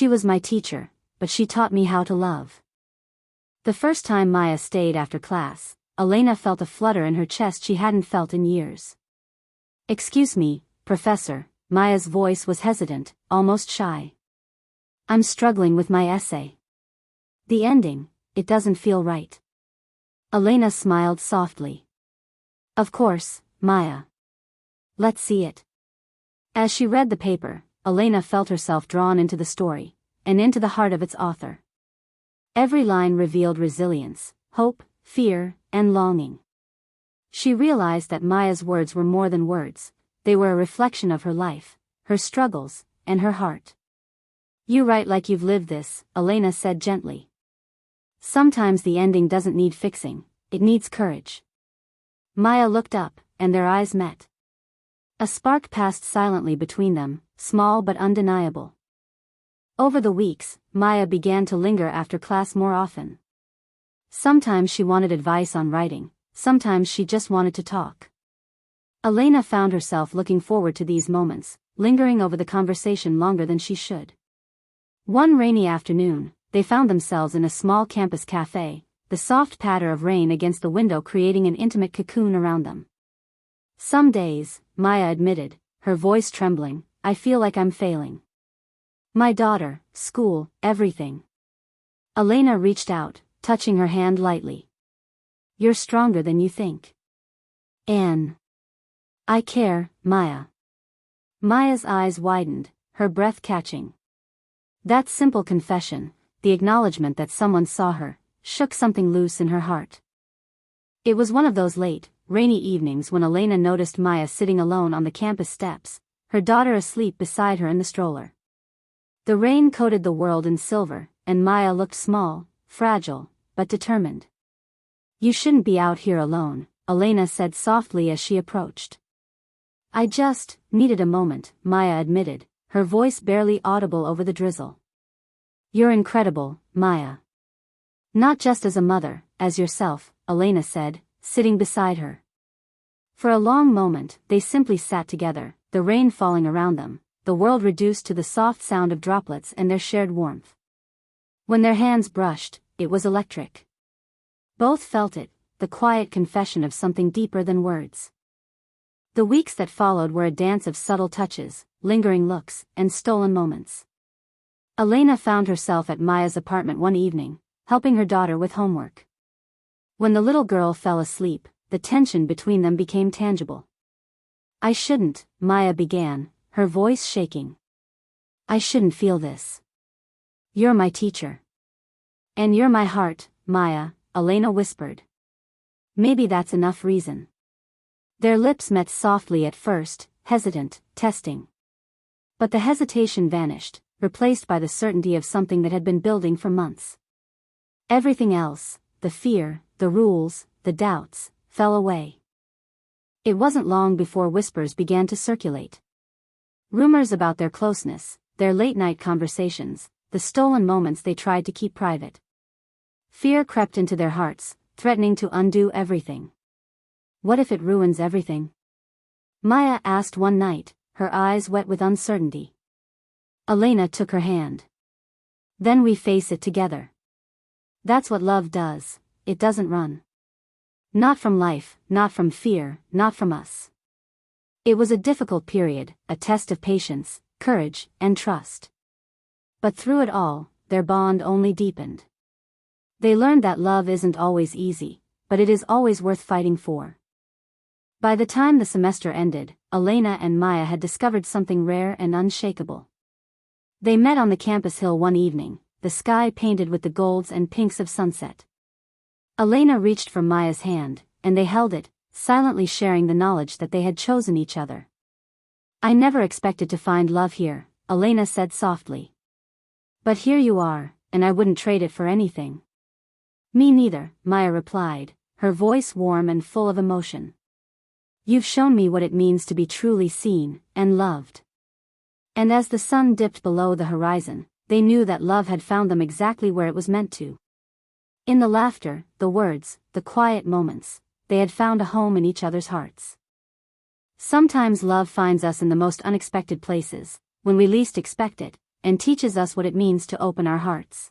She was my teacher, but she taught me how to love. The first time Maya stayed after class, Elena felt a flutter in her chest she hadn't felt in years. "Excuse me, Professor," Maya's voice was hesitant, almost shy. "I'm struggling with my essay. The ending, it doesn't feel right." Elena smiled softly. "Of course, Maya. Let's see it." As she read the paper, Elena felt herself drawn into the story, and into the heart of its author. Every line revealed resilience, hope, fear, and longing. She realized that Maya's words were more than words, they were a reflection of her life, her struggles, and her heart. "You write like you've lived this," Elena said gently. "Sometimes the ending doesn't need fixing, it needs courage." Maya looked up, and their eyes met. A spark passed silently between them, small but undeniable. Over the weeks, Maya began to linger after class more often. Sometimes she wanted advice on writing, sometimes she just wanted to talk. Elena found herself looking forward to these moments, lingering over the conversation longer than she should. One rainy afternoon, they found themselves in a small campus cafe, the soft patter of rain against the window creating an intimate cocoon around them. "Some days," Maya admitted, her voice trembling, "I feel like I'm failing. My daughter, school, everything." Elena reached out, touching her hand lightly. "You're stronger than you think. And I care, Maya." Maya's eyes widened, her breath catching. That simple confession, the acknowledgement that someone saw her, shook something loose in her heart. It was one of those late, rainy evenings when Elena noticed Maya sitting alone on the campus steps, her daughter asleep beside her in the stroller. The rain coated the world in silver, and Maya looked small, fragile, but determined. "You shouldn't be out here alone," Elena said softly as she approached. "I just needed a moment," Maya admitted, her voice barely audible over the drizzle. "You're incredible, Maya. Not just as a mother, as yourself," Elena said, sitting beside her. For a long moment, they simply sat together, the rain falling around them, the world reduced to the soft sound of droplets and their shared warmth. When their hands brushed, it was electric. Both felt it, the quiet confession of something deeper than words. The weeks that followed were a dance of subtle touches, lingering looks, and stolen moments. Elena found herself at Maya's apartment one evening, helping her daughter with homework. When the little girl fell asleep, the tension between them became tangible. "I shouldn't," Maya began, her voice shaking. "I shouldn't feel this. You're my teacher. And you're my heart, Maya," Elena whispered. "Maybe that's enough reason." Their lips met softly at first, hesitant, testing. But the hesitation vanished, replaced by the certainty of something that had been building for months. Everything else, the fear, the rules, the doubts, fell away. It wasn't long before whispers began to circulate. Rumors about their closeness, their late-night conversations, the stolen moments they tried to keep private. Fear crept into their hearts, threatening to undo everything. "What if it ruins everything?" Maya asked one night, her eyes wet with uncertainty. Elena took her hand. "Then we face it together. That's what love does, it doesn't run. Not from life, not from fear, not from us." It was a difficult period, a test of patience, courage, and trust. But through it all, their bond only deepened. They learned that love isn't always easy, but it is always worth fighting for. By the time the semester ended, Elena and Maya had discovered something rare and unshakable. They met on the campus hill one evening, the sky painted with the golds and pinks of sunset. Elena reached for Maya's hand, and they held it, silently sharing the knowledge that they had chosen each other. "I never expected to find love here," Elena said softly. "But here you are, and I wouldn't trade it for anything." "Me neither," Maya replied, her voice warm and full of emotion. "You've shown me what it means to be truly seen and loved." And as the sun dipped below the horizon, they knew that love had found them exactly where it was meant to. In the laughter, the words, the quiet moments, they had found a home in each other's hearts. Sometimes love finds us in the most unexpected places, when we least expect it, and teaches us what it means to open our hearts.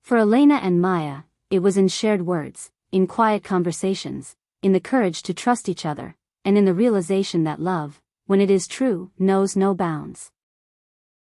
For Elena and Maya, it was in shared words, in quiet conversations, in the courage to trust each other, and in the realization that love, when it is true, knows no bounds.